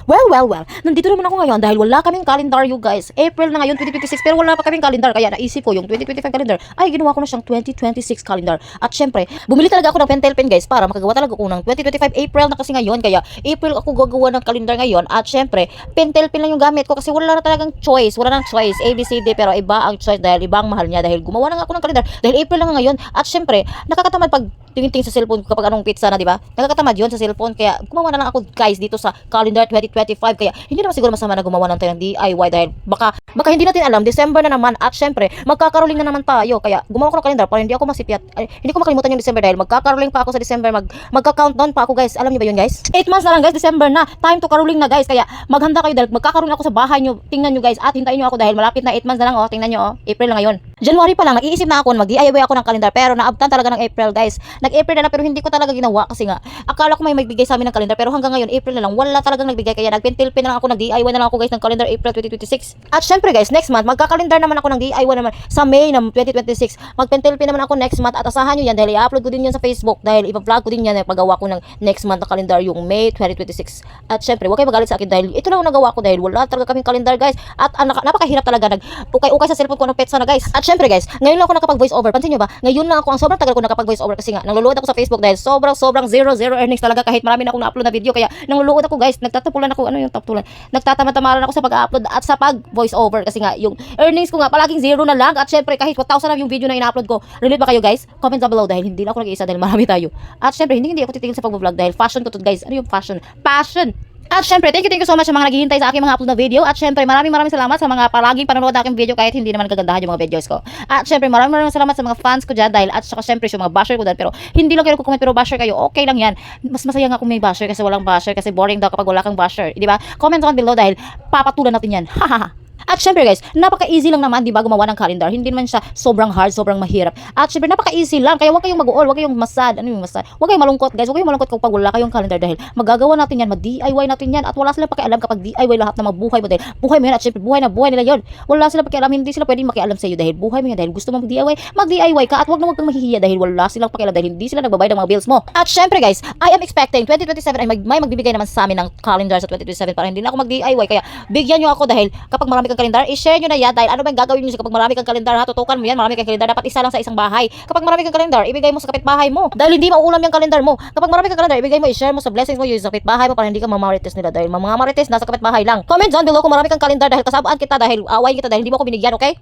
Well. Nandito naman ako ngayon dahil wala kaming calendar, you guys. April na ngayon, 2026, pero wala pa kaming calendar. Kaya naisip ko yung 2025 calendar, ay ginawa ko na siyang 2026 calendar. At syempre, bumili talaga ako ng pentel pen, guys, para makagawa talaga ako ng 2025 April na kasi ngayon. Kaya April ako gagawa ng calendar ngayon. At syempre, pentel pen lang yung gamit ko kasi wala na talagang choice. Wala nang choice, ABCD, pero iba ang choice dahil ibang mahal niya. Dahil gumawa na nga ako ng calendar dahil April lang ngayon. At syempre, nakakatamad pag tingin-tingin sa cellphone kapag anong pizza na, di ba? Nakakatamad yun sa cellphone. Kaya gumawa na lang ako, guys, dito sa calendar 2025. Kaya hindi naman siguro masama na gumawa ng tayo ng DIY dahil baka hindi natin alam, December na naman at syempre, magkakaroling na naman tayo. Kaya gumawa ko ng calendar para hindi ako masipyat. Ay, hindi ko makalimutan yung December dahil magkakaroling pa ako sa December. Magka-countdown pa ako, guys. Alam niyo ba yun, guys? 8 months na lang, guys. December na. Time to caroling na, guys. Kaya maghanda kayo dahil magkakaroling ako sa bahay niyo. Tingnan niyo, guys. At hintayin niyo ako dahil malapit na 8 months na lang. Oh, tingnan niyo, oh. April na ngayon. January pa lang, nag-iisip na ako mag-DIY ako ng calendar pero naabtan talaga ng April, guys. Nag-April na pero hindi ko talaga ginawa kasi nga akala ko may magbigay sa amin ng calendar pero hanggang ngayon April na lang wala talagang nagbigay kaya nagpentel pen na lang ako, nag-DIY na lang ako, guys, ng calendar April 2026. At syempre, guys, next month magka-calendar naman ako ng DIY naman sa May ng 2026. Magpentel pen naman ako next month at asahan niyo yan dahil i-upload ko din yan sa Facebook dahil i-vlog ko din yan paggawa ko ng next month na calendar yung May 2026. At syempre, huwag kayo magalit sa akin dahil ito lang ang nagawa ko dahil wala talaga kaming calendar, guys. At napakahirap talaga, ukay-ukay sa cellphone ko ng petsa na, guys. At syempre, guys, ngayon lang ako nakapag-voice over. Pansin nyo ba? Ngayon lang ako, ang sobrang tagal ko nakapag-voice over kasi nga nanglulood ako sa Facebook dahil sobrang zero earnings talaga kahit marami na akong na-upload na video. Kaya nanglulood ako, guys. Nagtatapulan ako, nagtatamad-tamaran ako sa pag-upload at sa pag-voice over kasi nga yung earnings ko nga palaging zero na lang. At syempre, kahit 1,000 na yung video na ina-upload ko. Relate ba kayo, guys? Comment down below dahil hindi na ako nag-iisa dahil marami tayo. At syempre, hindi ako titigil sa pag-vlog dahil fashion ko to, guys. Ano yung fashion? Passion! At syempre, thank you so much sa mga naghihintay sa aking mga upload na video. At syempre, maraming salamat sa mga palaging panonood ng aking video kahit hindi naman kagandahan yung mga videos ko. At syempre, maraming salamat sa mga fans ko dyan dahil at saka syempre yung mga basher ko dyan. Pero hindi lang kayo nagko-comment pero basher kayo, okay lang yan. Mas masaya nga kung may basher kasi walang basher kasi boring daw kapag wala kang basher. Di ba? Comment down below dahil papatulan natin yan. Hahaha. At syempre, guys, napaka-easy lang naman, di ba, gumawa ng calendar. Hindi naman siya sobrang hard, sobrang mahirap. At syempre, napaka-easy lang. Kaya huwag kayong mag-uol, huwag kayong masad. Ano yung masad? Huwag kayong malungkot, guys. Huwag kayong malungkot kapag wala kayong calendar dahil magagawa natin yan, mag-DIY natin yan. At wala silang pakialam kapag DIY lahat ng mga buhay mo dahil buhay mo yan. At syempre, buhay nila yon. Wala silang pakialam, hindi sila pwedeng makialam sa iyo dahil buhay mo yan. Dahil gusto mo mag-DIY, mag-DIY ka. At huwag kang mahihiya dahil wala silang pakialam dahil hindi sila nagbabayad ng mga bills mo. At syempre, guys, I am expecting 2027 ay may magbibigay naman sa amin ng calendar sa 2027 para hindi na ako mag-DIY. Kaya bigyan nyo ako dahil kapag marami kang calendar, i-share nyo na yan dahil ano ba yung gagawin nyo kapag marami kang kalendar, ha? Tutukan mo yan, marami kang kalendar, dapat isa lang sa isang bahay. Kapag marami kang kalendar, ibigay mo sa kapitbahay mo dahil hindi mauulam yung kalendar mo. Kapag marami kang kalendar, ibigay mo, i-share mo sa blessings mo yung sa kapitbahay mo para hindi ka mamarites nila dahil mga marites nasa kapitbahay lang. Comment down below kung marami kang kalendar dahil kasabaan kita dahil awayin kita dahil hindi mo ako binigyan, okay?